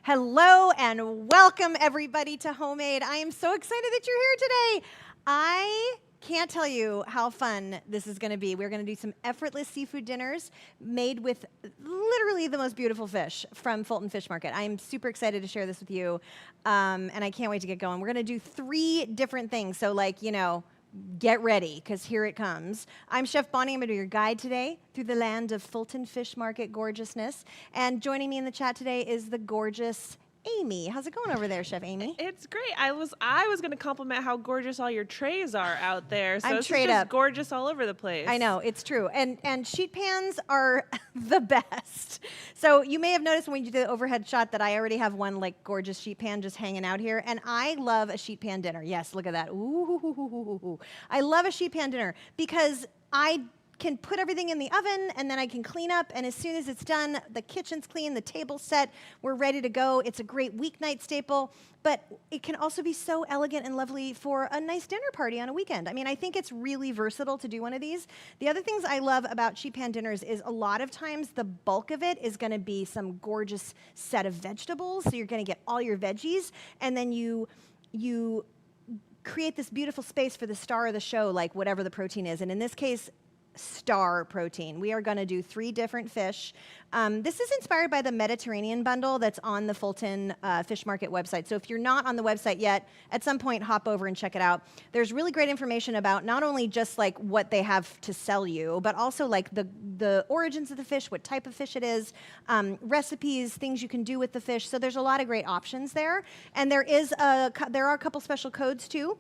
Hello and welcome everybody to Homemade. I am so excited that you're here today. I can't tell you how fun this is going to be. We're going to do some effortless seafood dinners made with literally the most beautiful fish from Fulton Fish Market. I am super excited to share this with you, and I can't wait to get going. We're going to do 3 different things, so get ready, because here it comes. I'm Chef Bonny. I'm going to be your guide today through the land of Fulton Fish Market gorgeousness. And joining me in the chat today is the gorgeous Amy. How's it going over there, Chef Amy? It's great. I was going to compliment how gorgeous all your trays are out there. So it's trayed just up. Gorgeous all over the place. I know, it's true. And sheet pans are the best. So you may have noticed when you did the overhead shot that I already have one gorgeous sheet pan just hanging out here. And I love a sheet pan dinner. Yes, look at that. Ooh. I love a sheet pan dinner because I can put everything in the oven and then I can clean up, and as soon as it's done, the kitchen's clean, the table's set, we're ready to go. It's a great weeknight staple, but it can also be so elegant and lovely for a nice dinner party on a weekend. I mean, I think it's really versatile to do one of these. The other things I love about sheet pan dinners is a lot of times the bulk of it is gonna be some gorgeous set of vegetables, so you're gonna get all your veggies, and then you create this beautiful space for the star of the show, like whatever the protein is, and in this case, star protein. We are going to do 3 different fish. This is inspired by the Mediterranean bundle that's on the Fulton Fish Market website. So if you're not on the website yet, at some point hop over and check it out. There's really great information about not only just what they have to sell you, but also the origins of the fish, what type of fish it is, recipes, things you can do with the fish. So there's a lot of great options there. And there are a couple special codes too.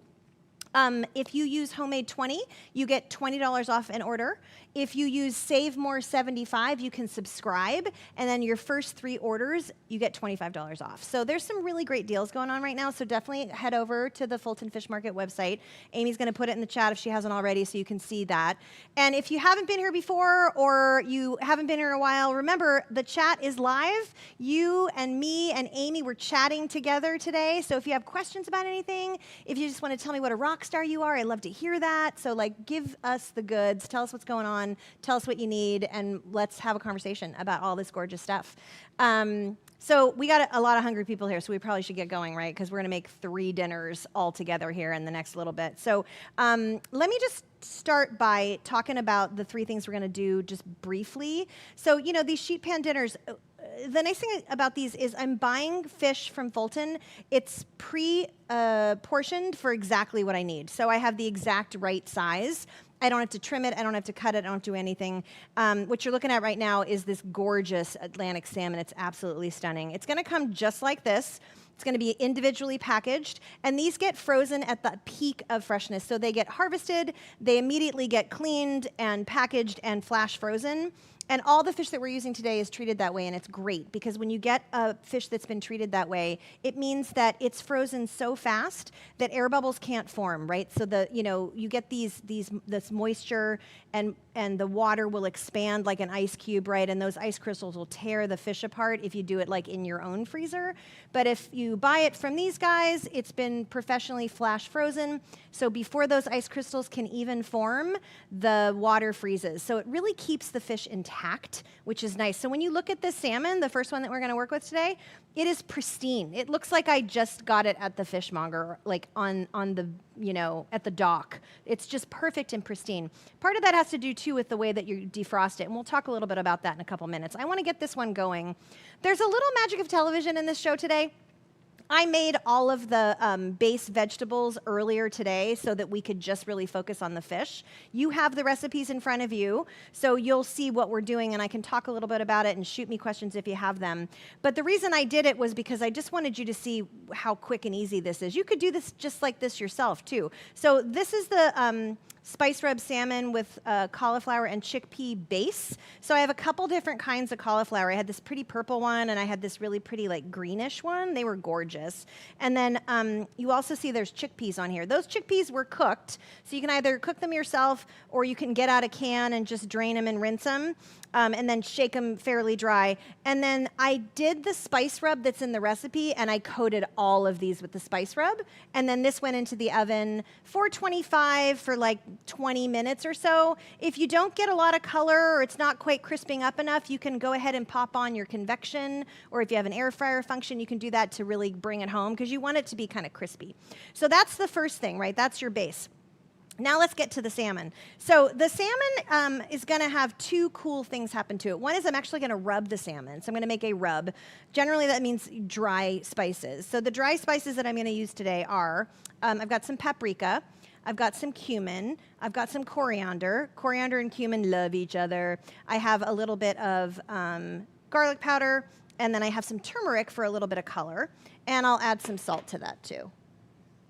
If you use Homemade 20, you get $20 off an order. If you use Save More 75, you can subscribe, and then your first 3 orders, you get $25 off. So there's some really great deals going on right now, so definitely head over to the Fulton Fish Market website. Amy's going to put it in the chat if she hasn't already, so you can see that. And if you haven't been here before or you haven't been here in a while, remember, the chat is live. You and me and Amy were chatting together today, so if you have questions about anything, if you just want to tell me what a rock star you are, I'd love to hear that. So give us the goods, tell us what's going on, tell us what you need, and let's have a conversation about all this gorgeous stuff. So we got a lot of hungry people here, so we probably should get going, right? Because we're going to make 3 dinners all together here in the next little bit. So let me just start by talking about the 3 things we're going to do just briefly. So, these sheet pan dinners, the nice thing about these is I'm buying fish from Fulton. It's pre-portioned for exactly what I need. So I have the exact right size. I don't have to trim it. I don't have to cut it. I don't have to do anything. What you're looking at right now is this gorgeous Atlantic salmon. It's absolutely stunning. It's going to come just like this. It's going to be individually packaged, and these get frozen at the peak of freshness. So they get harvested, they immediately get cleaned and packaged and flash frozen. And all the fish that we're using today is treated that way, and it's great because when you get a fish that's been treated that way, it means that it's frozen so fast that air bubbles can't form, right? So you get this moisture, and the water will expand like an ice cube, right? And those ice crystals will tear the fish apart if you do it in your own freezer. But if you buy it from these guys, it's been professionally flash frozen. So before those ice crystals can even form, the water freezes. So it really keeps the fish intact, which is nice. So when you look at this salmon, the first one that we're going to work with today, it is pristine. It looks like I just got it at the fishmonger, on the, at the dock. It's just perfect and pristine. Part of that has to do too with the way that you defrost it, and we'll talk a little bit about that in a couple minutes. I want to get this one going. There's a little magic of television in this show today. I made all of the base vegetables earlier today so that we could just really focus on the fish. You have the recipes in front of you, so you'll see what we're doing, and I can talk a little bit about it and shoot me questions if you have them. But the reason I did it was because I just wanted you to see how quick and easy this is. You could do this just like this yourself, too. So this is the spice rub salmon with cauliflower and chickpea base. So I have a couple different kinds of cauliflower. I had this pretty purple one, and I had this really pretty greenish one. They were gorgeous. And then you also see there's chickpeas on here. Those chickpeas were cooked, so you can either cook them yourself or you can get out a can and just drain them and rinse them. And then shake them fairly dry. And then I did the spice rub that's in the recipe, and I coated all of these with the spice rub. And then this went into the oven 425 for 20 minutes or so. If you don't get a lot of color or it's not quite crisping up enough, you can go ahead and pop on your convection, or if you have an air fryer function, you can do that to really bring it home because you want it to be kind of crispy. So that's the first thing, right? That's your base. Now let's get to the salmon. So the salmon is going to have two cool things happen to it. One is I'm actually going to rub the salmon. So I'm going to make a rub. Generally that means dry spices. So the dry spices that I'm going to use today are, I've got some paprika, I've got some cumin, I've got some coriander. Coriander and cumin love each other. I have a little bit of garlic powder, and then I have some turmeric for a little bit of color. And I'll add some salt to that too.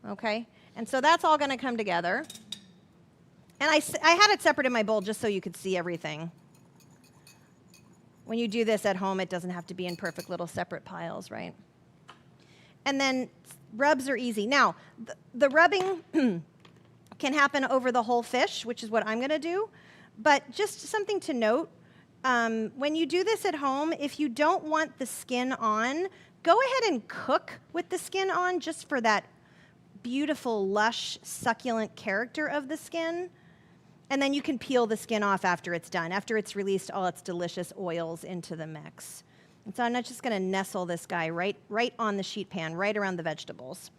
Okay? And so that's all going to come together. And I had it separate in my bowl just so you could see everything. When you do this at home, it doesn't have to be in perfect little separate piles, right? And then rubs are easy. Now, the rubbing can happen over the whole fish, which is what I'm going to do. But just something to note, when you do this at home, if you don't want the skin on, go ahead and cook with the skin on just for that beautiful, lush, succulent character of the skin. And then you can peel the skin off after it's done, after it's released all its delicious oils into the mix. And so I'm just going to nestle this guy right on the sheet pan, right around the vegetables.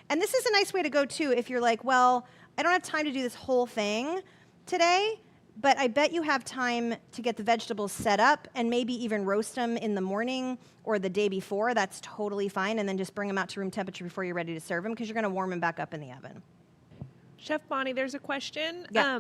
And this is a nice way to go, too, if you're like, well, I don't have time to do this whole thing today, but I bet you have time to get the vegetables set up and maybe even roast them in the morning or the day before. That's totally fine. And then just bring them out to room temperature before you're ready to serve them because you're going to warm them back up in the oven. Chef Bonnie, there's a question. Yeah.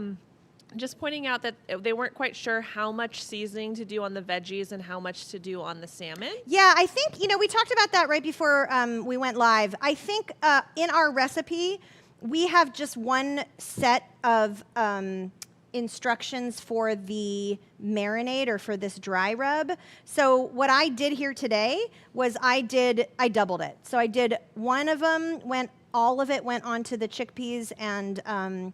Just pointing out that they weren't quite sure how much seasoning to do on the veggies and how much to do on the salmon. Yeah, I think, we talked about that right before we went live. I think in our recipe, we have just one set of instructions for the marinade or for this dry rub. So what I did here today was I doubled it. So I did one of them, all of it went onto the chickpeas and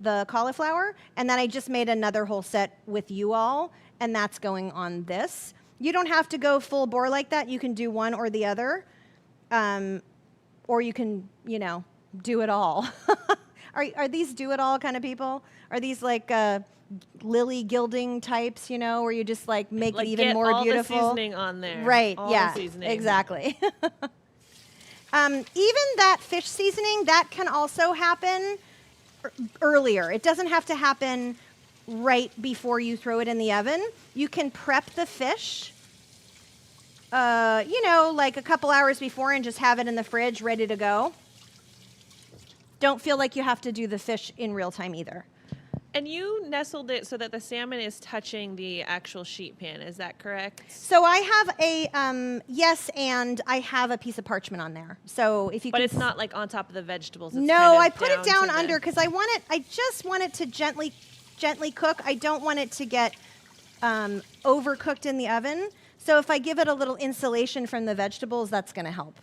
the cauliflower, and then I just made another whole set with you all, and that's going on this. You don't have to go full bore like that. You can do one or the other, or you can, do it all. Are these do it all kind of people? Are these like lily gilding types, where you just like make it even more beautiful? All the seasoning on there. Right, all yeah, the seasoning. Exactly. Even that fish seasoning, that can also happen earlier. It doesn't have to happen right before you throw it in the oven. You can prep the fish, like a couple hours before and just have it in the fridge ready to go. Don't feel like you have to do the fish in real time either. And you nestled it so that the salmon is touching the actual sheet pan. Is that correct? So I have a, yes, and I have a piece of parchment on there. So if you But can it's not like on top of the vegetables. It's no, kind of I put it down to under because I just want it to gently cook. I don't want it to get overcooked in the oven. So if I give it a little insulation from the vegetables, that's going to help.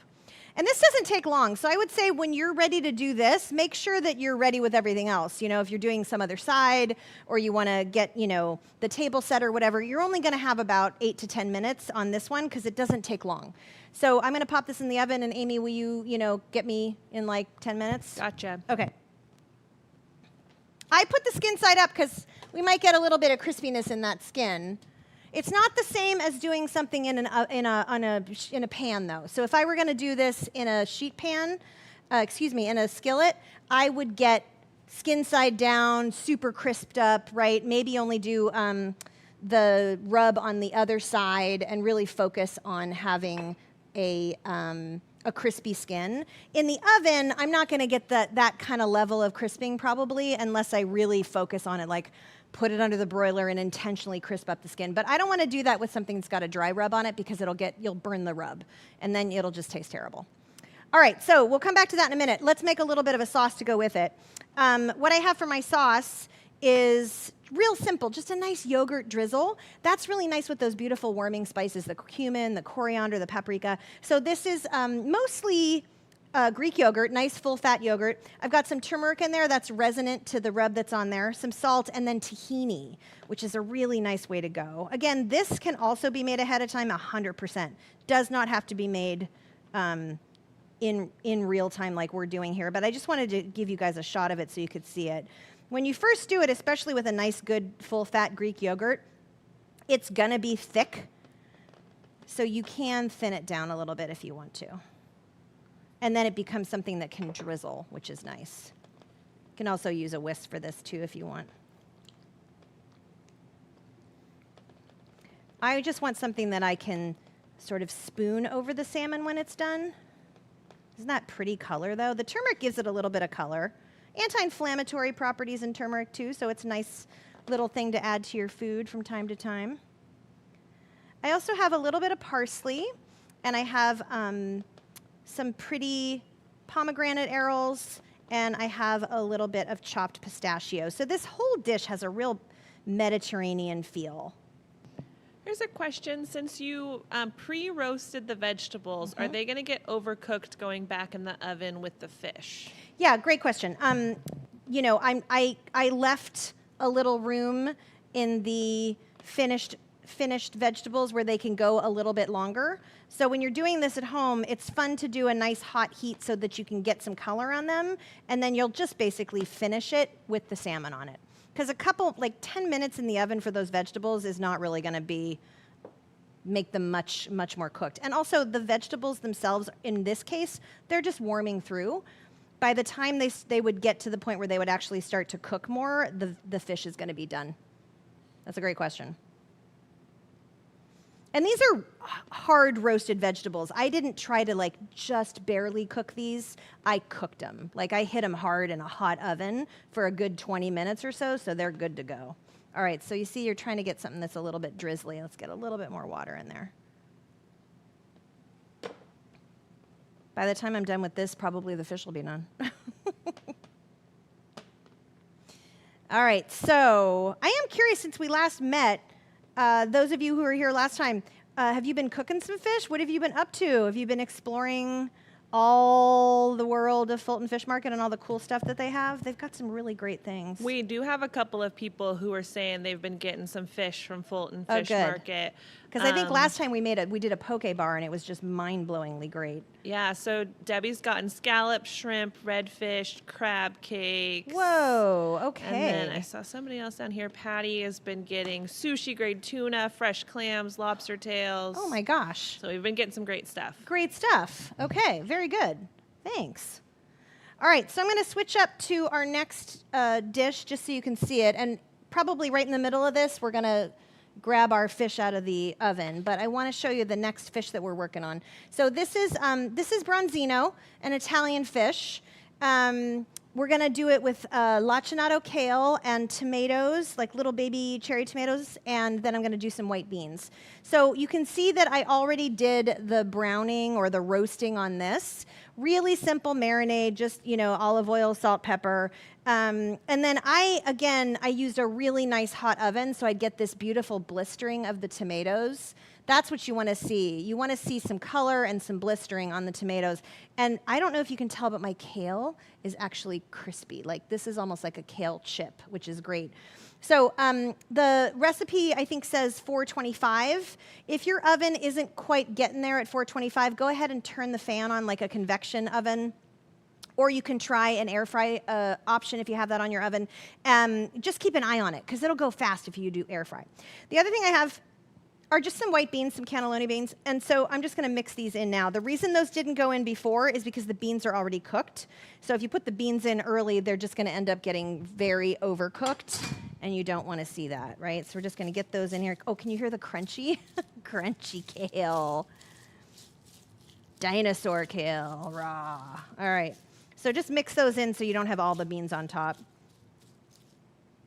And this doesn't take long. So I would say when you're ready to do this, make sure that you're ready with everything else. If you're doing some other side or you want to get, the table set or whatever, you're only going to have about 8 to 10 minutes on this one because it doesn't take long. So I'm going to pop this in the oven, and Amy, will you, get me in like 10 minutes? Gotcha. Okay. I put the skin side up because we might get a little bit of crispiness in that skin. It's not the same as doing something in a pan, though. So if I were going to do this in a sheet pan, in a skillet, I would get skin side down, super crisped up, right? Maybe only do the rub on the other side and really focus on having a crispy skin. In the oven, I'm not going to get that kind of level of crisping probably unless I really focus on it, like put it under the broiler and intentionally crisp up the skin. But I don't want to do that with something that's got a dry rub on it because you'll burn the rub, and then it'll just taste terrible. All right, so we'll come back to that in a minute. Let's make a little bit of a sauce to go with it. What I have for my sauce is real simple, just a nice yogurt drizzle. That's really nice with those beautiful warming spices, the cumin, the coriander, the paprika. So this is mostly Greek yogurt, nice full-fat yogurt. I've got some turmeric in there that's resonant to the rub that's on there, some salt, and then tahini, which is a really nice way to go. Again, this can also be made ahead of time 100%. Does not have to be made in real time like we're doing here, but I just wanted to give you guys a shot of it so you could see it. When you first do it, especially with a nice, good, full-fat Greek yogurt, it's going to be thick, so you can thin it down a little bit if you want to. And then it becomes something that can drizzle, which is nice. You can also use a whisk for this too if you want. I just want something that I can sort of spoon over the salmon when it's done. Isn't that pretty color though? The turmeric gives it a little bit of color. Anti-inflammatory properties in turmeric too, so it's a nice little thing to add to your food from time to time. I also have a little bit of parsley, and I have some pretty pomegranate arils, and I have a little bit of chopped pistachio. So this whole dish has a real Mediterranean feel. Here's a question. Since you pre-roasted the vegetables, are they going to get overcooked going back in the oven with the fish? Yeah, great question. You know, I left a little room in the finished vegetables where they can go a little bit longer. So when you're doing this at home, it's fun to do a nice hot heat so that you can get some color on them, and then you'll just basically finish it with the salmon on it. Because a couple, like 10 minutes in the oven for those vegetables is not really going to make them much more cooked. And also the vegetables themselves, in this case, they're just warming through. By the time they would get to the point where they would actually start to cook more, the fish is going to be done. That's a great question. And these are hard roasted vegetables. I didn't try to like just barely cook these. I cooked them. Like I hit them hard in a hot oven for a good 20 minutes or so they're good to go. All right, so you see you're trying to get something that's a little bit drizzly. Let's get a little bit more water in there. By the time I'm done with this, probably the fish will be done. All right, so I am curious, since we last met, those of you who were here last time, have you been cooking some fish? What have you been up to? Have you been exploring all the world of Fulton Fish Market and all the cool stuff that they have? They've got some really great things. We do have a couple of people who are saying they've been getting some fish from Fulton Fish Market. Because I think last time we did a poke bar, and it was just mind-blowingly great. Yeah, so Debbie's gotten scallops, shrimp, redfish, crab cakes. Whoa, okay. And then I saw somebody else down here. Patty has been getting sushi-grade tuna, fresh clams, lobster tails. Oh my gosh. So we've been getting some great stuff. Great stuff. Okay, very good. Thanks. All right, so I'm going to switch up to our next dish just so you can see it. And probably right in the middle of this, we're going to grab our fish out of the oven, but I want to show you the next fish that we're working on. So this is bronzino, an Italian fish. We're going to do it with lacinato kale and tomatoes, like little baby cherry tomatoes, and then I'm going to do some white beans. So you can see that I already did the browning or the roasting on this. Really simple marinade, just, you know, olive oil, salt, pepper. And then I used a really nice hot oven, so I'd get this beautiful blistering of the tomatoes. That's what you want to see. You want to see some color and some blistering on the tomatoes. And I don't know if you can tell, but my kale is actually crispy. Like this is almost like a kale chip, which is great. So the recipe, I think, says 425. If your oven isn't quite getting there at 425, go ahead and turn the fan on like a convection oven. Or you can try an air fry option if you have that on your oven. Just keep an eye on it, because it'll go fast if you do air fry. The other thing I have are just some white beans, some cannelloni beans, and so I'm just going to mix these in now. The reason those didn't go in before is because the beans are already cooked. So if you put the beans in early, they're just going to end up getting very overcooked, and you don't want to see that, right? So we're just going to get those in here. Oh, can you hear the crunchy? Crunchy kale. Dinosaur kale, raw. All right, so just mix those in so you don't have all the beans on top.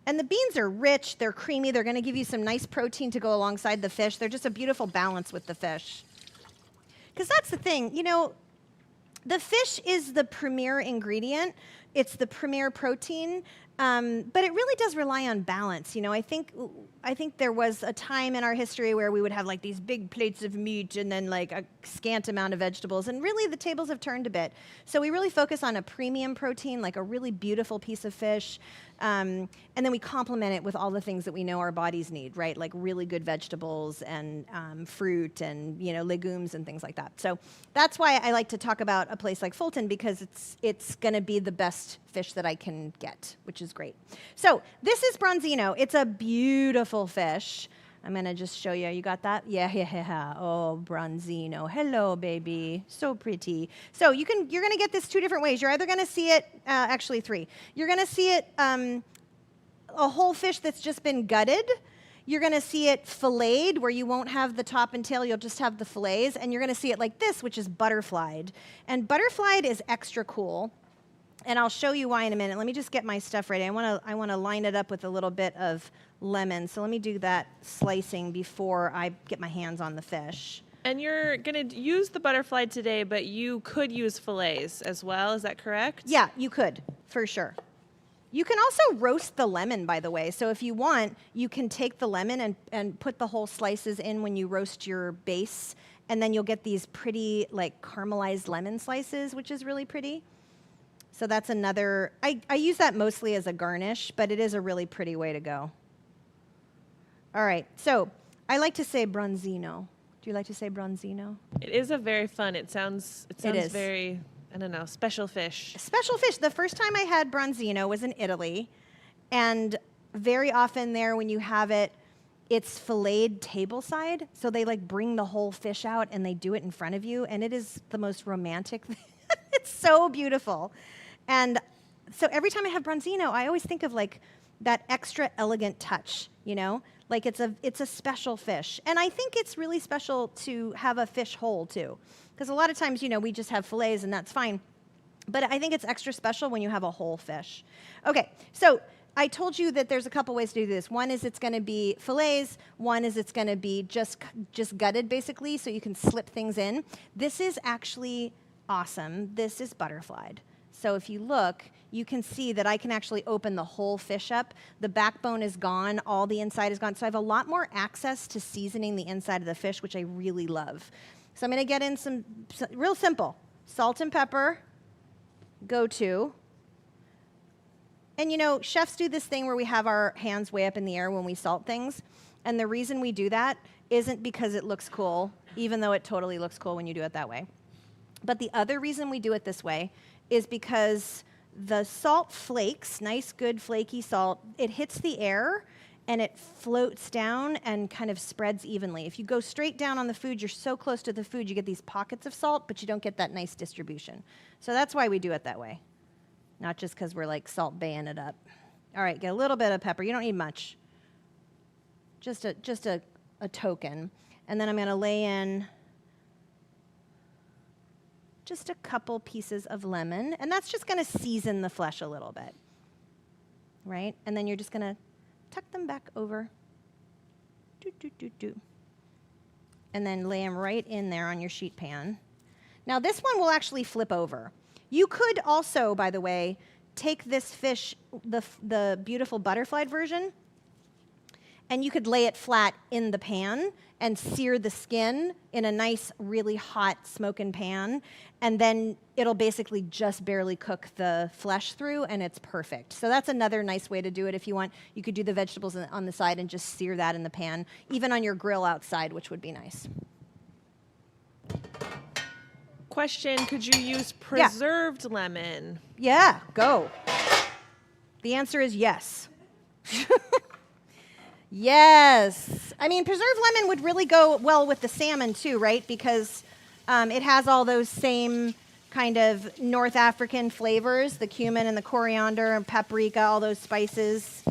And the beans are rich, they're creamy, they're going to give you some nice protein to go alongside the fish. They're just a beautiful balance with the fish. Because that's the thing, you know, the fish is the premier ingredient. It's the premier protein. But it really does rely on balance. You know, I think there was a time in our history where we would have like these big plates of meat and then like a scant amount of vegetables. And really the tables have turned a bit. So we really focus on a premium protein, like a really beautiful piece of fish. And then we complement it with all the things that we know our bodies need, right? Like really good vegetables and fruit and, you know, legumes and things like that. So that's why I like to talk about a place like Fulton, because it's going to be the best fish that I can get, which is great. So this is bronzino. It's a beautiful fish. I'm going to just show you. You got that? Yeah. Oh, bronzino. Hello, baby. So pretty. So you're going to get this two different ways. You're either going to see it, actually three. You're going to see it a whole fish that's just been gutted. You're going to see it filleted, where you won't have the top and tail. You'll just have the fillets. And you're going to see it like this, which is butterflied. And butterflied is extra cool. And I'll show you why in a minute. Let me just get my stuff ready. I want to line it up with a little bit of lemon. So let me do that slicing before I get my hands on the fish. And you're going to use the butterfly today, but you could use fillets as well. Is that correct? Yeah, you could, for sure. You can also roast the lemon, by the way. So if you want, you can take the lemon and put the whole slices in when you roast your base. And then you'll get these pretty, like, caramelized lemon slices, which is really pretty. So that's another, I use that mostly as a garnish, but it is a really pretty way to go. All right, so I like to say bronzino. Do you like to say bronzino? It is a very fun, it sounds is. very, I don't know, special fish. Special fish. The first time I had bronzino was in Italy, and very often there when you have it, it's filleted tableside. So they like bring the whole fish out and they do it in front of you, and it is the most romantic thing. It's so beautiful. And so every time I have bronzino, I always think of like that extra elegant touch, you know? Like it's a special fish. And I think it's really special to have a fish whole too. Because a lot of times, you know, we just have fillets and that's fine. But I think it's extra special when you have a whole fish. Okay, so I told you that there's a couple ways to do this. One is it's going to be fillets. One is it's going to be just gutted, basically, so you can slip things in. This is actually awesome. This is butterflied. So if you look, you can see that I can actually open the whole fish up. The backbone is gone. All the inside is gone. So I have a lot more access to seasoning the inside of the fish, which I really love. So I'm going to get in some real simple salt and pepper, go-to. And, you know, chefs do this thing where we have our hands way up in the air when we salt things. And the reason we do that isn't because it looks cool, even though it totally looks cool when you do it that way. But the other reason we do it this way is because the salt flakes, nice, good, flaky salt, it hits the air and it floats down and kind of spreads evenly. If you go straight down on the food, you're so close to the food, you get these pockets of salt, but you don't get that nice distribution. So that's why we do it that way, not just because we're like salt baying it up. All right, get a little bit of pepper. You don't need much, just a token. And then I'm going to lay in just a couple pieces of lemon, and that's just going to season the flesh a little bit, right? And then you're just going to tuck them back over, and then lay them right in there on your sheet pan. Now this one will actually flip over. You could also, by the way, take this fish, the beautiful butterflied version, and you could lay it flat in the pan and sear the skin in a nice, really hot smoking pan, and then it'll basically just barely cook the flesh through, and it's perfect. So that's another nice way to do it if you want. You could do the vegetables on the side and just sear that in the pan, even on your grill outside, which would be nice. Question, could you use preserved lemon? Yeah, go. The answer is yes. Yes. I mean, preserved lemon would really go well with the salmon too, right? Because it has all those same kind of North African flavors, the cumin and the coriander and paprika, all those spices,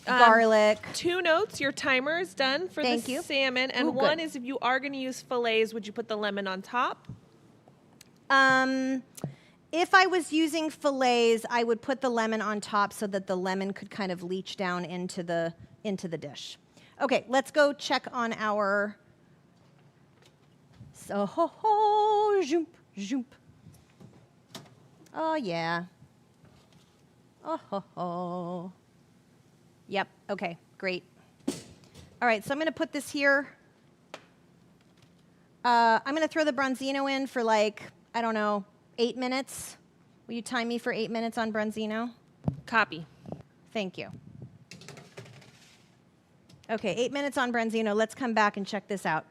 garlic. 2 notes, your timer is done for Thank the you. salmon. And Ooh, one good. is if you are going to use fillets, would you put the lemon on top? If I was using fillets, I would put the lemon on top so that the lemon could kind of leach down into the dish. Okay, let's go check on our. So zoom, zoom. Oh yeah. Oh, ho, ho. Yep, okay, great. All right, so I'm gonna put this here. I'm gonna throw the bronzino in for like, I don't know, 8 minutes. Will you time me for 8 minutes on bronzino? Copy. Thank you. Okay, 8 minutes on bronzino. Let's come back and check this out.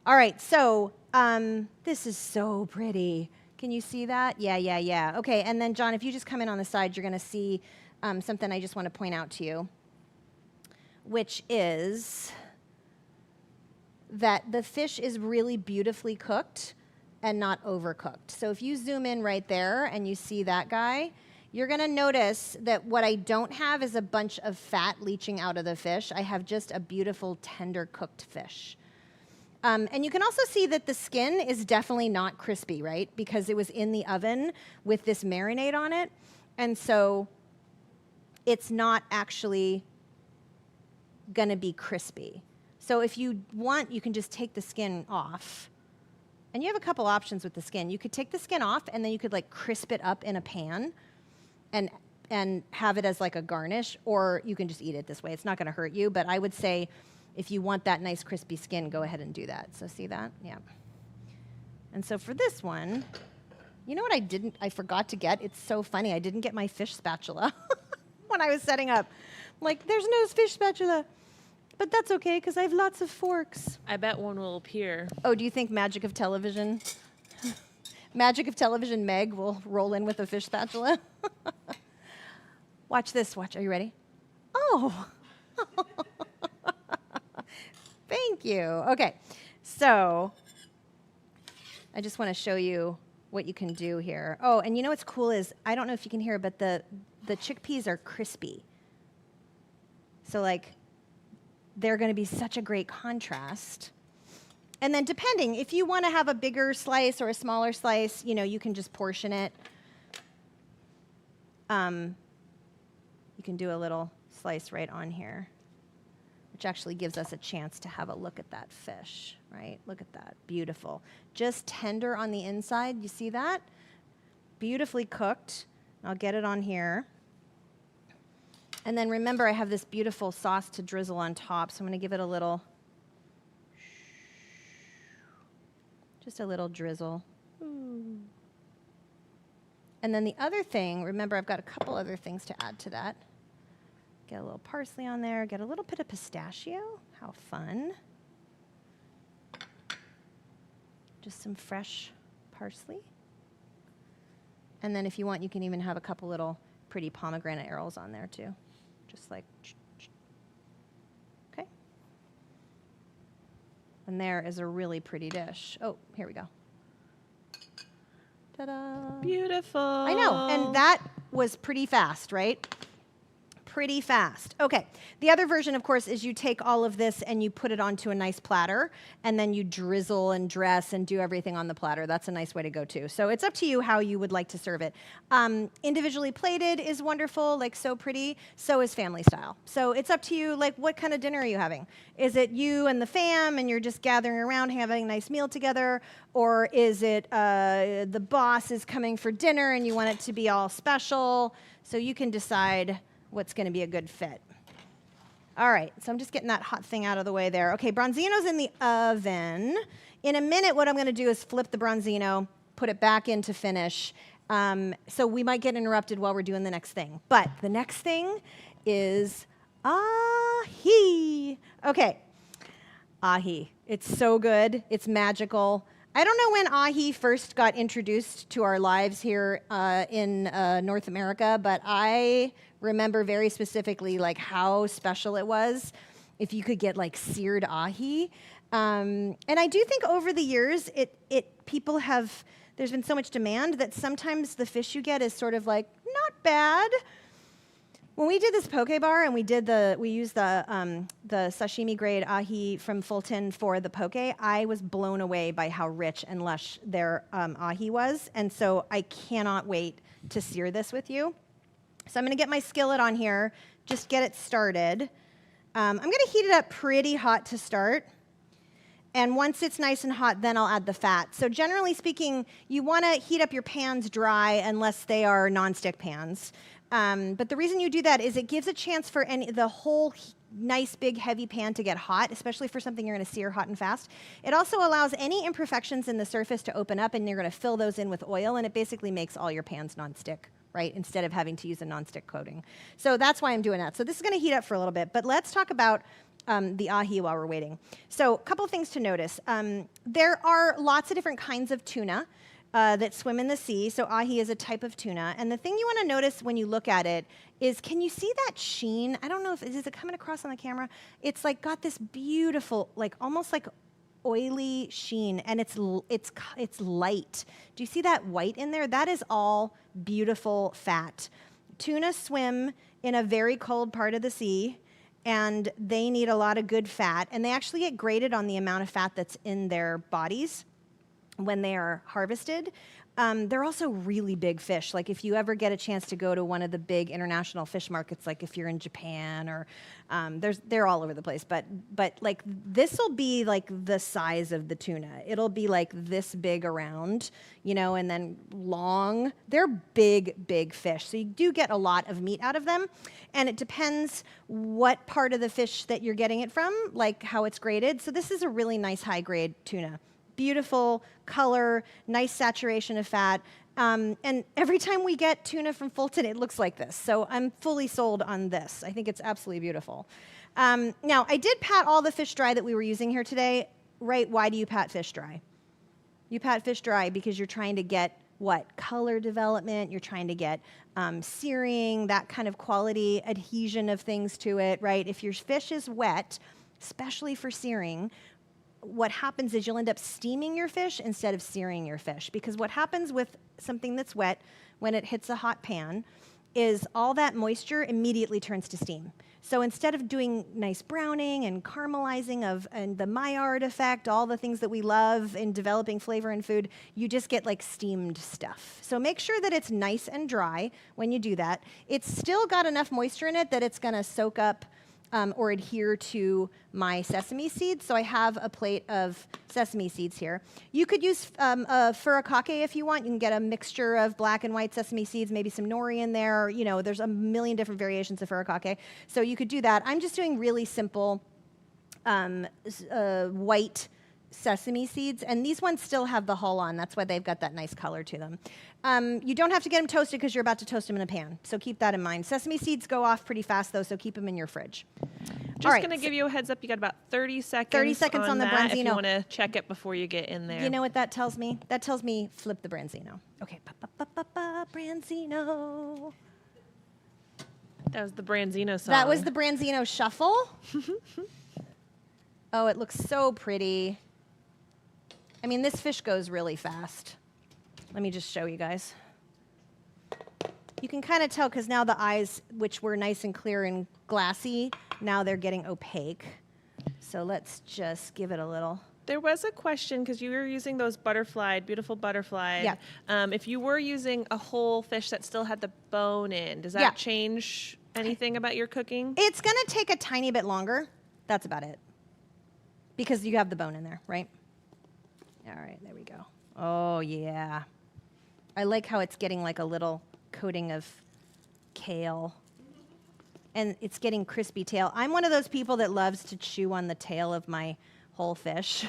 All right, so this is so pretty. Can you see that? Yeah. Okay, and then John, if you just come in on the side, you're gonna see something I just want to point out to you, which is that the fish is really beautifully cooked and not overcooked. So if you zoom in right there and you see that guy, you're gonna notice that what I don't have is a bunch of fat leaching out of the fish. I have just a beautiful, tender cooked fish. And you can also see that the skin is definitely not crispy, right? Because it was in the oven with this marinade on it. And so it's not actually gonna be crispy. So if you want, you can just take the skin off. And you have a couple options with the skin. You could take the skin off and then you could like crisp it up in a pan and have it as like a garnish, or you can just eat it this way. It's not gonna hurt you, but I would say if you want that nice crispy skin, go ahead and do that. So see that? Yeah. And so for this one, you know what I forgot to get? It's so funny. I didn't get my fish spatula when I was setting up. I'm like, there's no fish spatula. But that's okay, because I have lots of forks. I bet one will appear. Oh, do you think Magic of Television, Magic of Television Meg will roll in with a fish spatula? Watch this. Watch. Are you ready? Oh. Thank you. Okay. So I just want to show you what you can do here. Oh, and you know what's cool is, I don't know if you can hear, but the chickpeas are crispy. So like, they're going to be such a great contrast. And then depending, if you want to have a bigger slice or a smaller slice, you know, you can just portion it. You can do a little slice right on here, which actually gives us a chance to have a look at that fish, right? Look at that, beautiful. Just tender on the inside, you see that? Beautifully cooked. I'll get it on here. And then remember, I have this beautiful sauce to drizzle on top, so I'm gonna give it a little, just a little drizzle. And then the other thing, remember I've got a couple other things to add to that. Get a little parsley on there, get a little bit of pistachio, how fun. Just some fresh parsley. And then if you want, you can even have a couple little pretty pomegranate arrows on there too. Just like, okay. And there is a really pretty dish. Oh, here we go. Ta-da. Beautiful. I know, and that was pretty fast, right? Pretty fast. Okay, the other version, of course, is you take all of this and you put it onto a nice platter, and then you drizzle and dress and do everything on the platter. That's a nice way to go too. So it's up to you how you would like to serve it. Individually plated is wonderful, like so pretty. So is family style. So it's up to you, like what kind of dinner are you having? Is it you and the fam and you're just gathering around having a nice meal together? Or is it the boss is coming for dinner and you want it to be all special? So you can decide what's going to be a good fit. All right, so I'm just getting that hot thing out of the way there. Okay, bronzino's in the oven. In a minute, what I'm going to do is flip the bronzino, put it back in to finish. So we might get interrupted while we're doing the next thing. But the next thing is ahi. Okay, ahi. It's so good. It's magical. I don't know when ahi first got introduced to our lives here in North America, but I remember very specifically like how special it was if you could get like seared ahi. And I do think over the years, there's been so much demand that sometimes the fish you get is sort of like not bad. When we did this poke bar and we used the sashimi grade ahi from Fulton for the poke, I was blown away by how rich and lush their ahi was. And so I cannot wait to sear this with you. So I'm gonna get my skillet on here, just get it started. I'm gonna heat it up pretty hot to start. And once it's nice and hot, then I'll add the fat. So generally speaking, you wanna heat up your pans dry unless they are nonstick pans. But the reason you do that is it gives a chance for the whole nice, big, heavy pan to get hot, especially for something you're going to sear hot and fast. It also allows any imperfections in the surface to open up, and you're going to fill those in with oil, and it basically makes all your pans nonstick, right, instead of having to use a nonstick coating. So that's why I'm doing that. So this is going to heat up for a little bit, but let's talk about the ahi while we're waiting. So a couple things to notice. There are lots of different kinds of tuna that swim in the sea. So ahi is a type of tuna. And the thing you want to notice when you look at it is, can you see that sheen? I don't know if, is it coming across on the camera? It's like got this beautiful, like almost like oily sheen, and it's light. Do you see that white in there? That is all beautiful fat. Tuna swim in a very cold part of the sea, and they need a lot of good fat, and they actually get graded on the amount of fat that's in their bodies when they are harvested. They're also really big fish. Like if you ever get a chance to go to one of the big international fish markets, like if you're in Japan or they're all over the place, but like this will be like the size of the tuna. It'll be like this big around, you know, and then long. They're big, big fish. So you do get a lot of meat out of them. And it depends what part of the fish that you're getting it from, like how it's graded. So this is a really nice high grade tuna. Beautiful color, nice saturation of fat. And every time we get tuna from Fulton, it looks like this. So I'm fully sold on this. I think it's absolutely beautiful. Now, I did pat all the fish dry that we were using here today. Right, why do you pat fish dry? You pat fish dry because you're trying to get what? Color development. You're trying to get searing, that kind of quality adhesion of things to it, right? If your fish is wet, especially for searing, what happens is you'll end up steaming your fish instead of searing your fish. Because what happens with something that's wet when it hits a hot pan is all that moisture immediately turns to steam. So instead of doing nice browning and caramelizing and the Maillard effect, all the things that we love in developing flavor in food, you just get like steamed stuff. So make sure that it's nice and dry when you do that. It's still got enough moisture in it that it's going to soak up or adhere to my sesame seeds. So I have a plate of sesame seeds here. You could use a furikake if you want. You can get a mixture of black and white sesame seeds, maybe some nori in there. You know, there's a million different variations of furikake. So you could do that. I'm just doing really simple white sesame seeds, and these ones still have the hull on. That's why they've got that nice color to them. You don't have to get them toasted because you're about to toast them in a pan, so keep that in mind. Sesame seeds go off pretty fast, though, so keep them in your fridge. Just going to give you a heads up. You got about 30 seconds. 30 seconds on the that bronzino. if you want to check it before you get in there. You know what that tells me? That tells me flip the bronzino. Okay, bronzino. That was the Bronzino song. That was the Bronzino shuffle. Oh, it looks so pretty. I mean, this fish goes really fast. Let me just show you guys. You can kind of tell because now the eyes, which were nice and clear and glassy, now they're getting opaque. So let's just give it a little. There was a question because you were using those beautiful butterfly. Yeah. If you were using a whole fish that still had the bone in, does that change anything about your cooking? It's going to take a tiny bit longer. That's about it. Because you have the bone in there, right? All right, there we go. Oh, yeah. I like how it's getting like a little coating of kale. And it's getting crispy tail. I'm one of those people that loves to chew on the tail of my whole fish.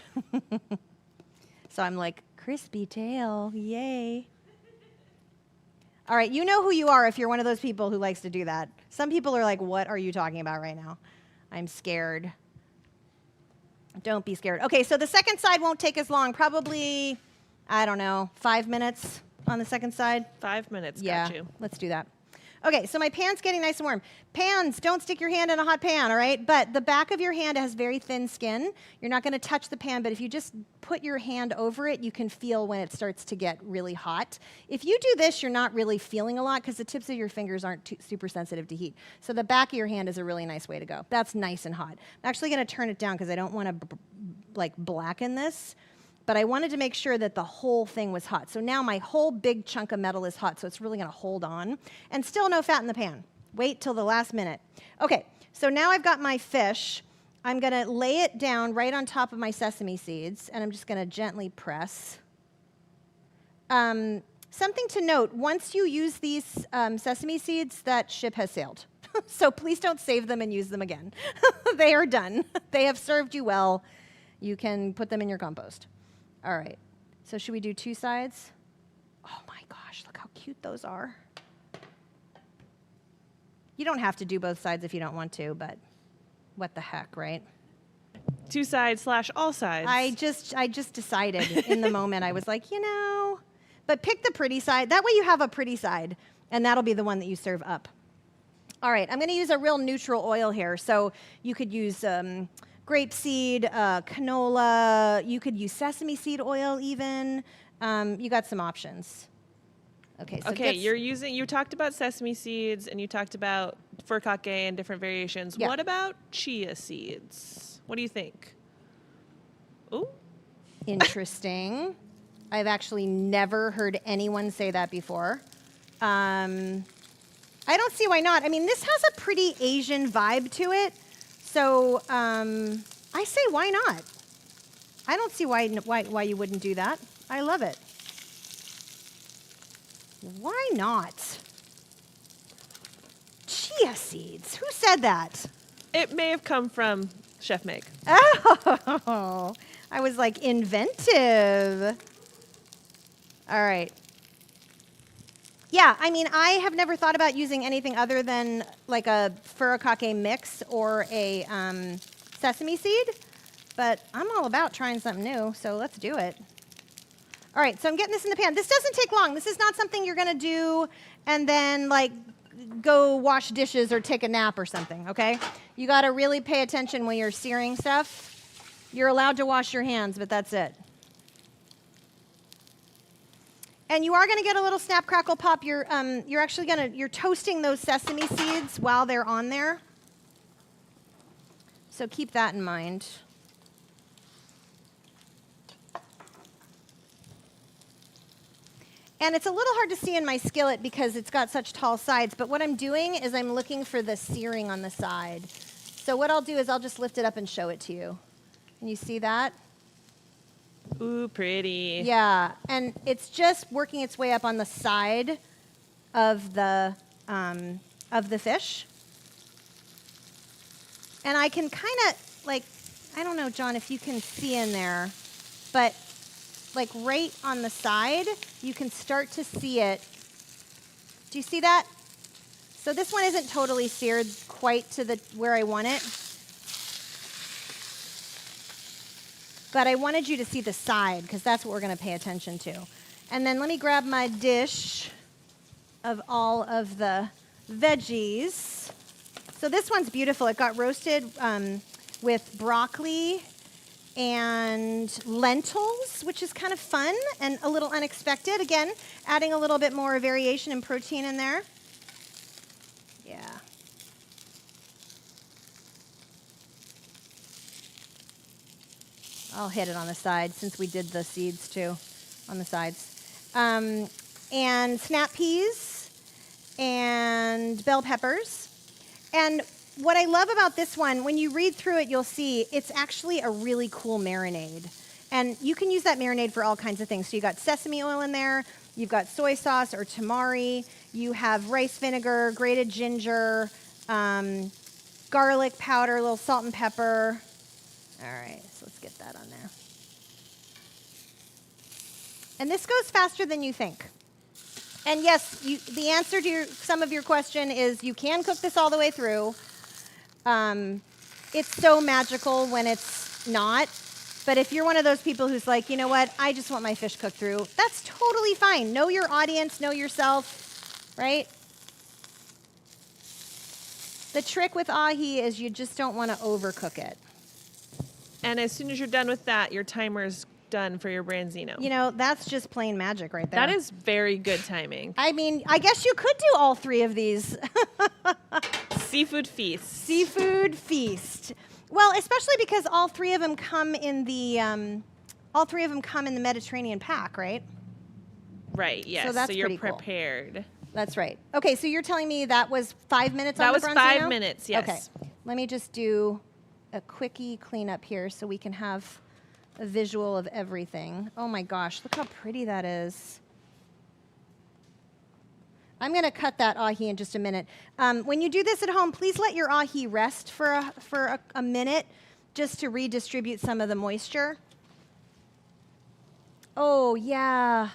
So I'm like, crispy tail, yay. All right, you know who you are if you're one of those people who likes to do that. Some people are like, what are you talking about right now? I'm scared. Don't be scared. Okay, so the second side won't take as long. Probably, I don't know, 5 minutes on the second side. 5 minutes, Yeah, got you. let's do that. Okay, so my pan's getting nice and warm. Pans, don't stick your hand in a hot pan, all right? But the back of your hand has very thin skin. You're not going to touch the pan, but if you just put your hand over it, you can feel when it starts to get really hot. If you do this, you're not really feeling a lot because the tips of your fingers aren't super sensitive to heat. So the back of your hand is a really nice way to go. That's nice and hot. I'm actually going to turn it down because I don't want to like blacken this. But I wanted to make sure that the whole thing was hot. So now my whole big chunk of metal is hot, so it's really going to hold on. And still no fat in the pan. Wait till the last minute. Okay, so now I've got my fish. I'm going to lay it down right on top of my sesame seeds, and I'm just going to gently press. something to note, once you use these sesame seeds, that ship has sailed. So please don't save them and use them again. They are done. They have served you well. You can put them in your compost. All right. So should we do 2 sides? Oh my gosh, look how cute those are. You don't have to do both sides if you don't want to, but what the heck, right? 2 sides / all sides. I just decided in the moment. I was like, but pick the pretty side. That way you have a pretty side, and that'll be the one that you serve up. All right, I'm going to use a real neutral oil here. So you could use grapeseed, canola. You could use sesame seed oil even. You got some options. Okay, so you talked about sesame seeds and you talked about furikake and different variations. Yeah. What about chia seeds? What do you think? Ooh. Interesting. I've actually never heard anyone say that before. I don't see why not. I mean, this has a pretty Asian vibe to it. So I say why not? I don't see why you wouldn't do that. I love it. Why not? Chia seeds. Who said that? It may have come from Chef Meg. Oh, I was like inventive. All right. Yeah, I mean, I have never thought about using anything other than like a furikake mix or a sesame seed, but I'm all about trying something new, so let's do it. All right, so I'm getting this in the pan. This doesn't take long. This is not something you're gonna do and then like go wash dishes or take a nap or something, okay? You gotta really pay attention when you're searing stuff. You're allowed to wash your hands, but that's it. And you are going to get a little snap, crackle, pop. You're toasting those sesame seeds while they're on there. So keep that in mind. And it's a little hard to see in my skillet because it's got such tall sides, but what I'm doing is I'm looking for the searing on the side. So what I'll do is I'll just lift it up and show it to you. Can you see that? Ooh, pretty. Yeah, and it's just working its way up on the side of the fish. And I can kind of, like, I don't know, John, if you can see in there, but like right on the side, you can start to see it. Do you see that? So this one isn't totally seared quite to where I want it. But I wanted you to see the side, because that's what we're going to pay attention to. And then let me grab my dish of all of the veggies. So this one's beautiful. It got roasted with broccoli and lentils, which is kind of fun and a little unexpected. Again, adding a little bit more variation and protein in there. Yeah. I'll hit it on the side since we did the seeds too on the sides. And snap peas and bell peppers. And what I love about this one, when you read through it, you'll see it's actually a really cool marinade. And you can use that marinade for all kinds of things. So you got sesame oil in there, you've got soy sauce or tamari, you have rice vinegar, grated ginger, garlic powder, a little salt and pepper. All right, so let's get that on there. And this goes faster than you think. And yes, the answer to some of your question is you can cook this all the way through. It's so magical when it's not. But if you're one of those people who's like, you know what, I just want my fish cooked through, that's totally fine. Know your audience, know yourself, right? The trick with ahi is you just don't want to overcook it. And as soon as you're done with that, your timer's done for your bronzino. You know, that's just plain magic right there. That is very good timing. I mean, I guess you could do all three of these. Seafood feast. Seafood feast. Well, especially because all three of them come in the Mediterranean pack, right? Right. Yes. So that's you're pretty cool. prepared. That's right. Okay, so you're telling me that was 5 minutes on the bronzino? That was 5 minutes. Yes. Okay. Let me just do a quickie cleanup here so we can have a visual of everything. Oh my gosh, look how pretty that is. I'm going to cut that ahi in just a minute. When you do this at home, please let your ahi rest for a minute just to redistribute some of the moisture. Oh, yeah.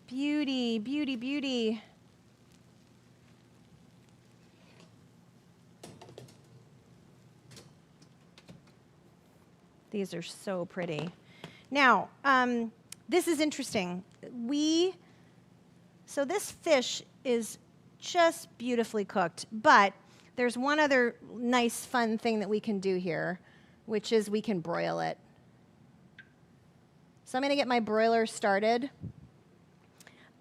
Beauty, beauty, beauty. These are so pretty. Now, this is interesting. So this fish is just beautifully cooked, but there's one other nice, fun thing that we can do here, which is we can broil it. So I'm going to get my broiler started.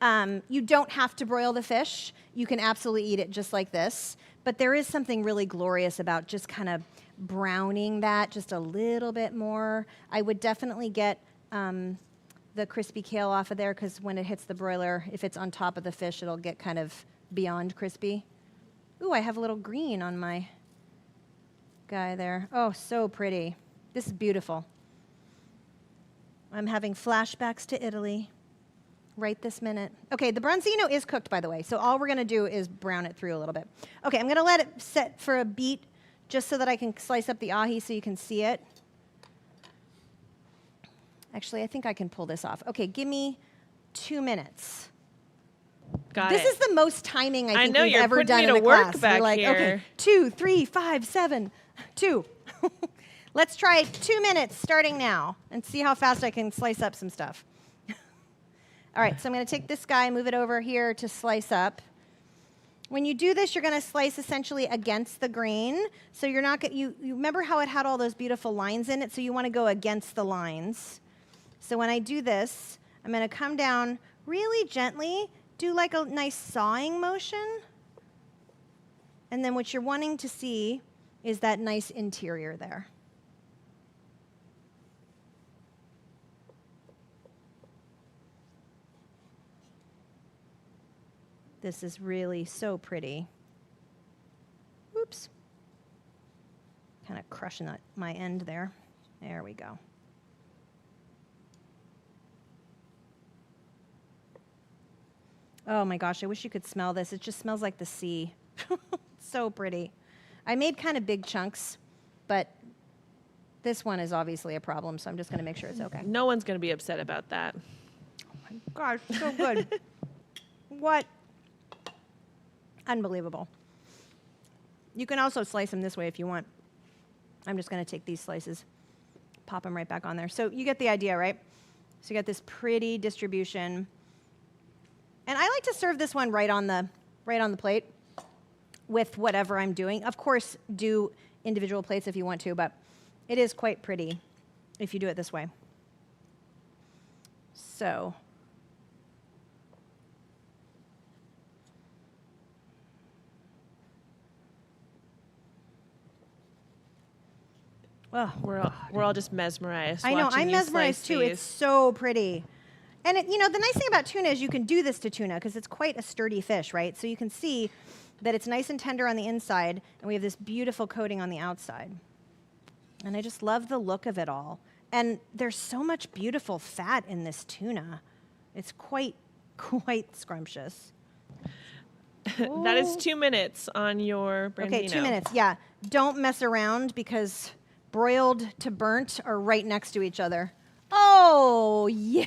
You don't have to broil the fish. You can absolutely eat it just like this, but there is something really glorious about just kind of browning that just a little bit more. I would definitely get the crispy kale off of there, because when it hits the broiler, if it's on top of the fish, it'll get kind of beyond crispy. Ooh, I have a little green on my guy there. Oh, so pretty. This is beautiful. I'm having flashbacks to Italy right this minute. Okay, the bronzino is cooked, by the way, so all we're going to do is brown it through a little bit. Okay, I'm going to let it set for a beat just so that I can slice up the ahi so you can see it. Actually, I think I can pull this off. Okay, give me 2 minutes. Got it. This is the most timing I think know, we've you're ever putting done me in to the work class. back We're like, here. okay, 2, 3, 5, 7, 2. Let's try 2 minutes starting now and see how fast I can slice up some stuff. All right, so I'm going to take this guy, move it over here to slice up. When you do this, you're going to slice essentially against the grain. So you're not you remember how it had all those beautiful lines in it, so you want to go against the lines. So when I do this, I'm going to come down really gently, do like a nice sawing motion. And then what you're wanting to see is that nice interior there. This is really so pretty. Oops. Kind of crushing my end there. There we go. Oh my gosh, I wish you could smell this. It just smells like the sea. So pretty. I made kind of big chunks, but this one is obviously a problem, so I'm just going to make sure it's okay. No one's going to be upset about that. Oh my gosh, so good. What? Unbelievable. You can also slice them this way if you want. I'm just going to take these slices, pop them right back on there. So you get the idea, right? So you got this pretty distribution. And I like to serve this one right on the plate with whatever I'm doing. Of course, do individual plates if you want to, but it is quite pretty if you do it this way. So oh, We're all just mesmerized. I know, watching I'm you mesmerized slice too. these. It's so pretty. And the nice thing about tuna is you can do this to tuna because it's quite a sturdy fish, right? So you can see that it's nice and tender on the inside, and we have this beautiful coating on the outside. And I just love the look of it all. And there's so much beautiful fat in this tuna. It's quite scrumptious. That is 2 minutes on your bronzino. Okay, 2 minutes, yeah. Don't mess around because broiled to burnt are right next to each other. Oh, yeah.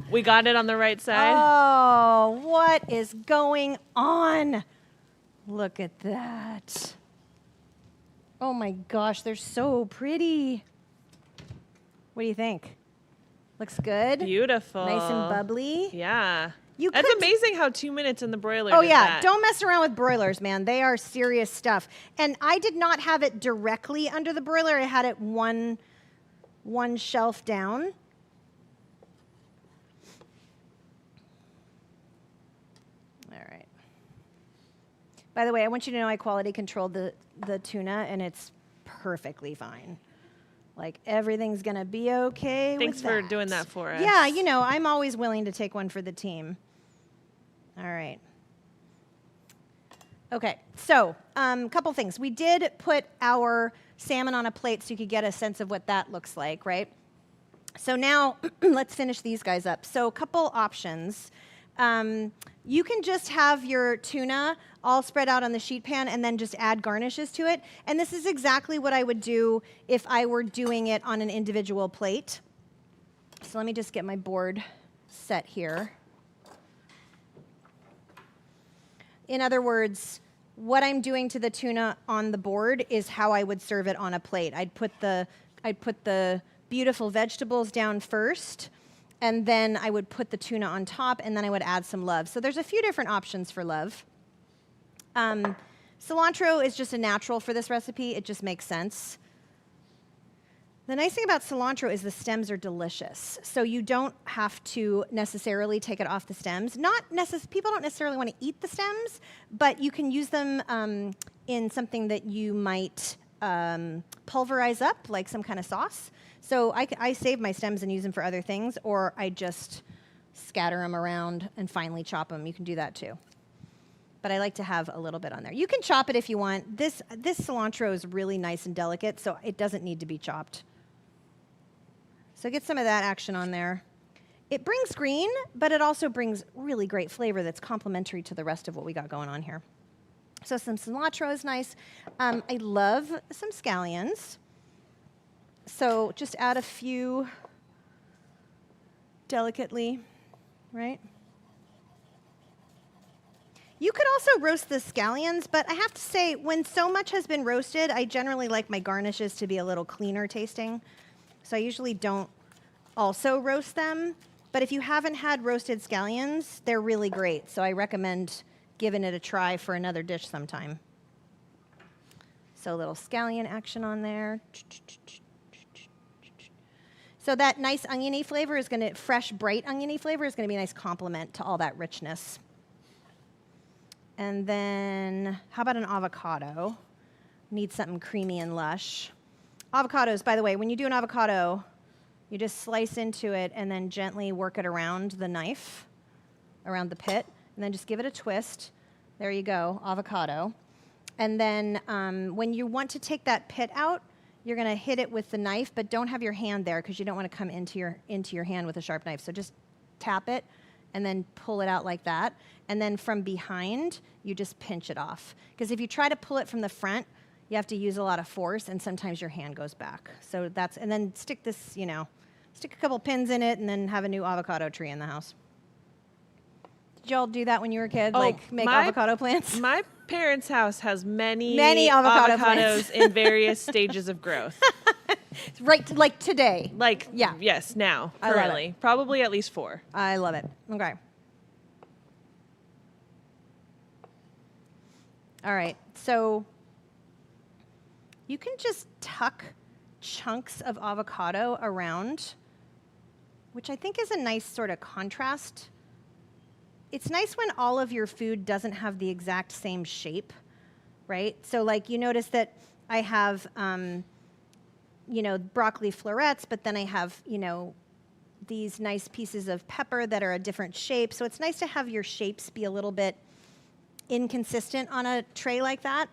We got it on the right side. Oh, what is going on? Look at that. Oh my gosh, they're so pretty. What do you think? Looks good? Beautiful. Nice and bubbly? Yeah. You That's could- amazing how 2 minutes in the broiler Oh did yeah, that. don't mess around with broilers, man. They are serious stuff. And I did not have it directly under the broiler. I had it one shelf down. All right. By the way, I want you to know I quality controlled the tuna, and it's perfectly fine. Like, everything's going to be okay Thanks with for that. doing that for us. Yeah, I'm always willing to take one for the team. All right. Okay, so couple things. We did put our salmon on a plate so you could get a sense of what that looks like, right? So now let's finish these guys up. So a couple options. You can just have your tuna all spread out on the sheet pan and then just add garnishes to it. And this is exactly what I would do if I were doing it on an individual plate. So let me just get my board set here. In other words, what I'm doing to the tuna on the board is how I would serve it on a plate. I'd put the beautiful vegetables down first, and then I would put the tuna on top, and then I would add some love. So there's a few different options for love. Cilantro is just a natural for this recipe. It just makes sense. The nice thing about cilantro is the stems are delicious. So you don't have to necessarily take it off the stems. People don't necessarily want to eat the stems, but you can use them in something that you might pulverize up, like some kind of sauce. So I save my stems and use them for other things, or I just scatter them around and finely chop them. You can do that too. But I like to have a little bit on there. You can chop it if you want. This cilantro is really nice and delicate, so it doesn't need to be chopped. So get some of that action on there. It brings green, but it also brings really great flavor that's complementary to the rest of what we got going on here. So some cilantro is nice. I love some scallions. So just add a few delicately, right? You could also roast the scallions, but I have to say, when so much has been roasted, I generally like my garnishes to be a little cleaner tasting. So I usually don't also roast them. But if you haven't had roasted scallions, they're really great. So I recommend giving it a try for another dish sometime. So a little scallion action on there. So that nice oniony flavor is going to, fresh, bright oniony flavor is going to be a nice complement to all that richness. And then, how about an avocado? Need something creamy and lush. Avocados, by the way, when you do an avocado, you just slice into it and then gently work it around the knife, around the pit, and then just give it a twist. There you go, avocado. And then when you want to take that pit out, you're going to hit it with the knife, but don't have your hand there because you don't want to come into your hand with a sharp knife. So just tap it and then pull it out like that. And then from behind, you just pinch it off. Because if you try to pull it from the front, you have to use a lot of force, and sometimes your hand goes back. So and then stick this, stick a couple pins in it, and then have a new avocado tree in the house. Did y'all do that when you were a kid? Like make avocado plants? My parents' house has many avocados in various stages of growth. Right, like today. Like, yeah. Yes, now, currently. Probably at least 4. I love it. Okay. All right, so you can just tuck chunks of avocado around, which I think is a nice sort of contrast. It's nice when all of your food doesn't have the exact same shape, right? So like you notice that I have, broccoli florets, but then I have, these nice pieces of pepper that are a different shape. So it's nice to have your shapes be a little bit inconsistent on a tray like that.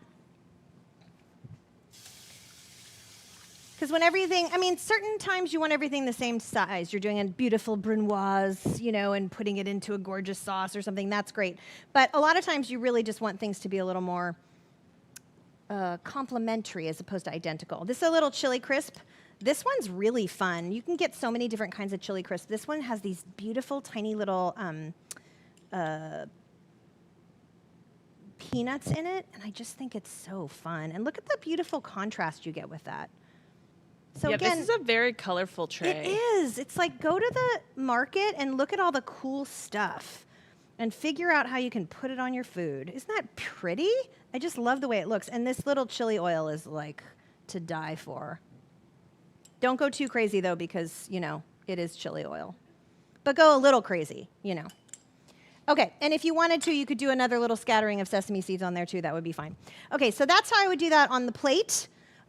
Because when everything, certain times you want everything the same size. You're doing a beautiful brunoise, and putting it into a gorgeous sauce or something, that's great. But a lot of times you really just want things to be a little more complementary as opposed to identical. This is a little chili crisp. This one's really fun. You can get so many different kinds of chili crisp. This one has these beautiful tiny little peanuts in it, and I just think it's so fun. And look at the beautiful contrast you get with that. So again, this is a very colorful tray. It is. It's like go to the market and look at all the cool stuff and figure out how you can put it on your food. Isn't that pretty? I just love the way it looks. And this little chili oil is like to die for. Don't go too crazy though, because, it is chili oil. But go a little crazy, Okay, and if you wanted to, you could do another little scattering of sesame seeds on there too. That would be fine. Okay, so that's how I would do that on the plate,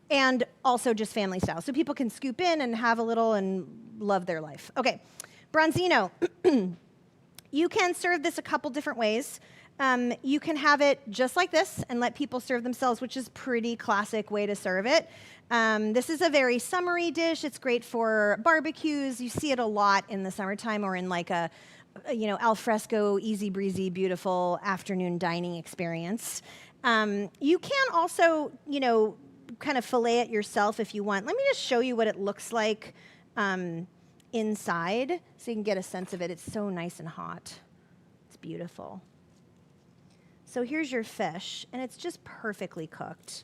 and also just family style. So people can scoop in and have a little and love their life. Okay, bronzino. You can serve this a couple different ways. You can have it just like this and let people serve themselves, which is pretty classic way to serve it. This is a very summery dish. It's great for barbecues. You see it a lot in the summertime or in like a al fresco, easy breezy, beautiful afternoon dining experience. You can also, kind of fillet it yourself if you want. Let me just show you what it looks like inside so you can get a sense of it. It's so nice and hot. It's beautiful. So here's your fish, and it's just perfectly cooked.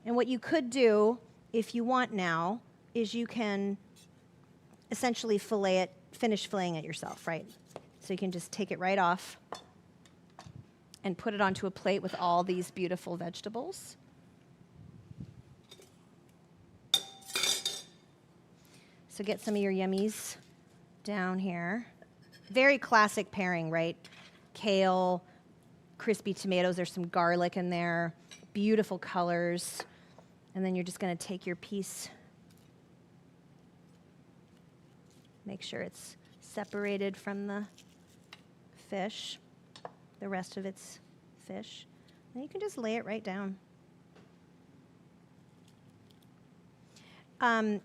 And what you could do, if you want now, is you can essentially finish filleting it yourself, right? So you can just take it right off and put it onto a plate with all these beautiful vegetables. So get some of your yummies down here. Very classic pairing, right? Kale, crispy tomatoes, there's some garlic in there, beautiful colors. And then you're just gonna take your piece, make sure it's separated from the fish, the rest of its fish. And you can just lay it right down.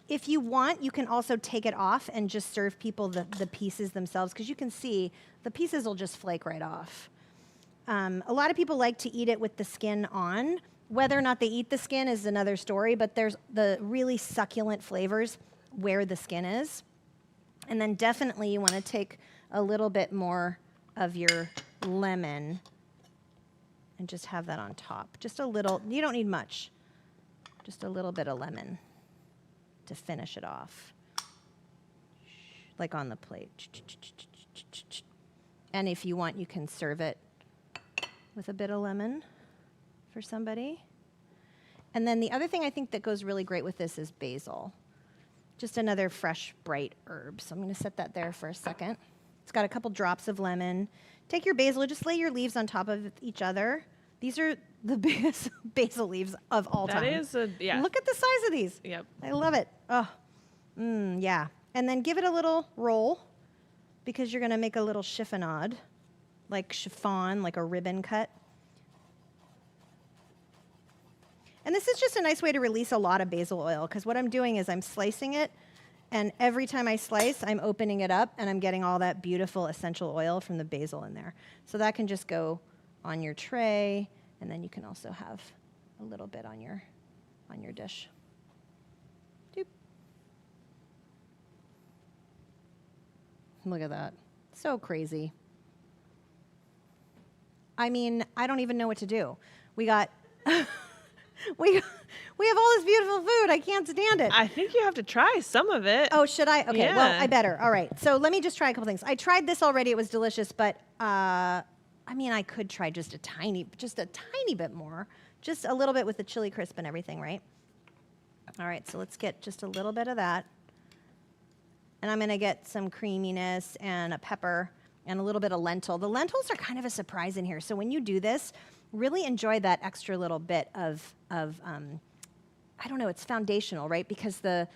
If you want, you can also take it off and just serve people the pieces themselves, because you can see the pieces will just flake right off. A lot of people like to eat it with the skin on. Whether or not they eat the skin is another story, but there's the really succulent flavors where the skin is. And then definitely you want to take a little bit more of your lemon and just have that on top. Just a little, you don't need much. Just a little bit of lemon to finish it off, like on the plate. And if you want, you can serve it with a bit of lemon for somebody. And then the other thing I think that goes really great with this is basil. Just another fresh, bright herb. So I'm going to set that there for a second. It's got a couple drops of lemon. Take your basil, just lay your leaves on top of each other. These are the biggest basil leaves of all time. That is yeah. Look at the size of these. Yep. I love it. Oh, yeah. And then give it a little roll, because you're going to make a little chiffonade, like chiffon, like a ribbon cut. And this is just a nice way to release a lot of basil oil, because what I'm doing is I'm slicing it, and every time I slice, I'm opening it up, and I'm getting all that beautiful essential oil from the basil in there. So that can just go on your tray, and then you can also have a little bit on your dish. Doop. Look at that. So crazy. I mean, I don't even know what to do. We got we have all this beautiful food. I can't stand it. I think you have to try some of it. Oh, should I? Okay, Yeah. well, I better. All right. So let me just try a couple things. I tried this already. It was delicious, but I mean, I could try just a tiny bit more. Just a little bit with the chili crisp and everything, right? All right, so let's get just a little bit of that. And I'm going to get some creaminess and a pepper and a little bit of lentil. The lentils are kind of a surprise in here. So when you do this, really enjoy that extra little bit of I don't know, it's foundational, right? Because the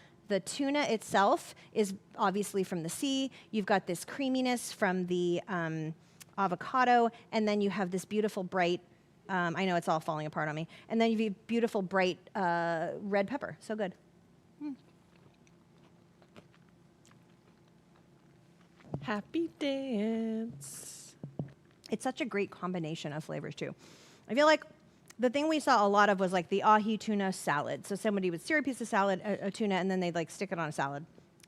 tuna itself is obviously from the sea. You've got this creaminess from the avocado, and then you have this beautiful bright, I know it's all falling apart on me, and then you have beautiful bright red pepper. So good. Happy dance. It's such a great combination of flavors too. I feel like the thing we saw a lot of was like the ahi tuna salad. So somebody would sear a piece of salad, a tuna, and then they'd like stick it on a salad.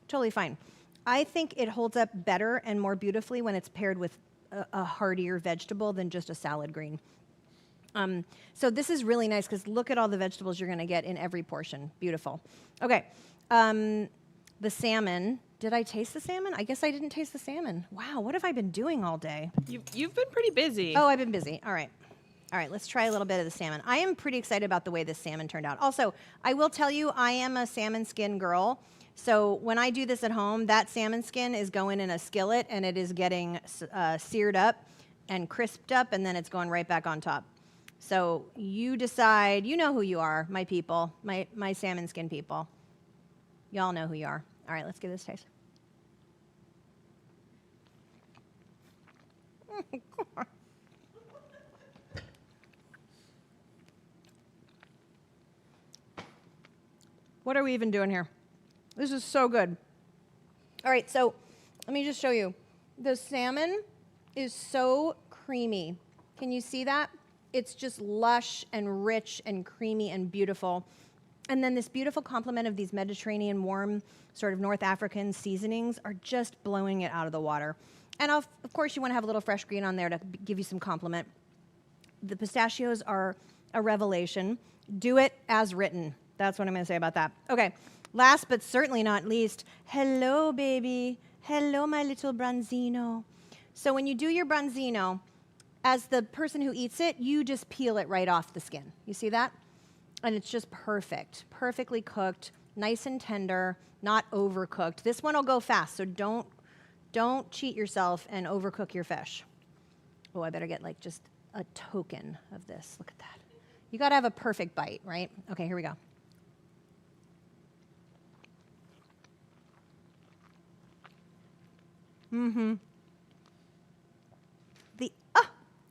Totally fine. I think it holds up better and more beautifully when it's paired with a heartier vegetable than just a salad green. So this is really nice, because look at all the vegetables you're going to get in every portion. Beautiful. Okay. The salmon. Did I taste the salmon? I guess I didn't taste the salmon. Wow, what have I been doing all day? You've been pretty busy. Oh, I've been busy. All right. All right, let's try a little bit of the salmon. I am pretty excited about the way this salmon turned out. Also, I will tell you, I am a salmon skin girl. So when I do this at home, that salmon skin is going in a skillet, and it is getting seared up and crisped up, and then it's going right back on top. So you decide, you know who you are, my people, my salmon skin people. Y'all know who you are. All right, let's give this a taste. What are we even doing here? This is so good. All right, so let me just show you. The salmon is so creamy. Can you see that? It's just lush and rich and creamy and beautiful. And then this beautiful complement of these Mediterranean warm sort of North African seasonings are just blowing it out of the water. And of course you want to have a little fresh green on there to give you some complement. The pistachios are a revelation. Do it as written. That's what I'm going to say about that. Okay, last but certainly not least, hello baby. Hello my little bronzino. So when you do your bronzino, as the person who eats it, you just peel it right off the skin. You see that? And it's just perfect, perfectly cooked, nice and tender, not overcooked. This one will go fast, so don't cheat yourself and overcook your fish. Oh, I better get like just a token of this. Look at that. You got to have a perfect bite, right? Okay, here we go.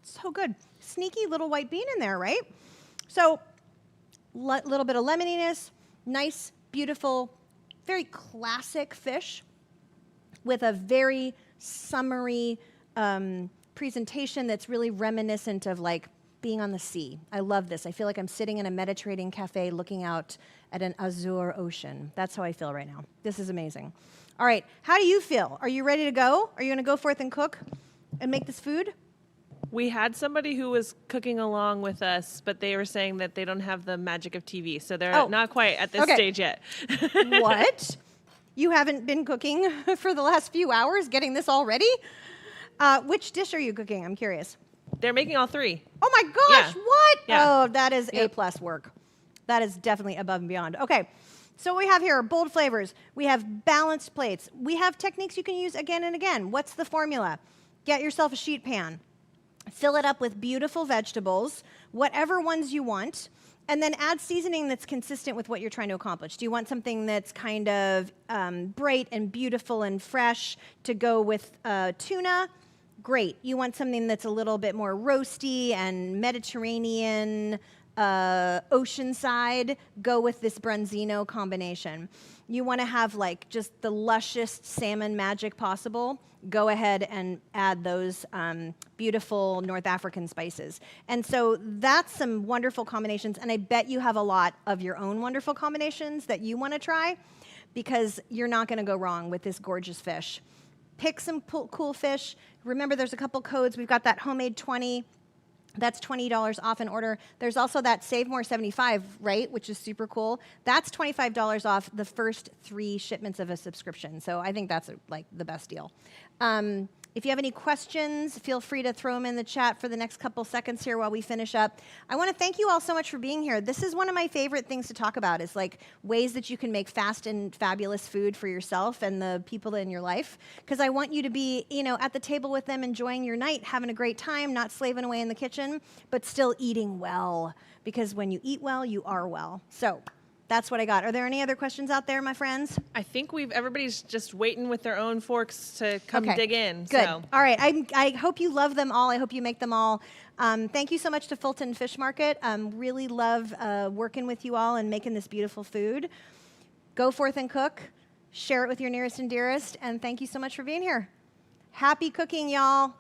So good. Sneaky little white bean in there, right? So little bit of lemoniness, nice, beautiful, very classic fish with a very summery presentation that's really reminiscent of like being on the sea. I love this. I feel like I'm sitting in a Mediterranean cafe looking out at an azure ocean. That's how I feel right now. This is amazing. All right, how do you feel? Are you ready to go? Are you going to go forth and cook and make this food? We had somebody who was cooking along with us, but they were saying that they don't have the magic of TV, so they're not quite at this stage yet. What? You haven't been cooking for the last few hours, getting this all ready? Which dish are you cooking? I'm curious. They're making all three. Oh my gosh, Yeah. what? Yeah. Oh, that is A+ work. That is definitely above and beyond. Okay, so what we have here are bold flavors. We have balanced plates. We have techniques you can use again and again. What's the formula? Get yourself a sheet pan. Fill it up with beautiful vegetables, whatever ones you want, and then add seasoning that's consistent with what you're trying to accomplish. Do you want something that's kind of bright and beautiful and fresh to go with tuna? Great. You want something that's a little bit more roasty and Mediterranean, oceanside? Go with this bronzino combination. You want to have like just the lushest salmon magic possible? Go ahead and add those beautiful North African spices. And so that's some wonderful combinations, and I bet you have a lot of your own wonderful combinations that you want to try, because you're not going to go wrong with this gorgeous fish. Pick some cool fish. Remember, there's a couple codes. We've got that homemade 20. That's $20 off an order. There's also that Save More 75, right, which is super cool. That's $25 off the first 3 shipments of a subscription. So I think that's like the best deal. If you have any questions, feel free to throw them in the chat for the next couple seconds here while we finish up. I want to thank you all so much for being here. This is one of my favorite things to talk about, is like ways that you can make fast and fabulous food for yourself and the people in your life. Because I want you to be, at the table with them, enjoying your night, having a great time, not slaving away in the kitchen, but still eating well. Because when you eat well, you are well. So that's what I got. Are there any other questions out there, my friends? I think everybody's just waiting with their own forks to come dig in. Good. So. All right. I hope you love them all. I hope you make them all. Thank you so much to Fulton Fish Market. Really love working with you all and making this beautiful food. Go forth and cook. Share it with your nearest and dearest. And thank you so much for being here. Happy cooking, y'all.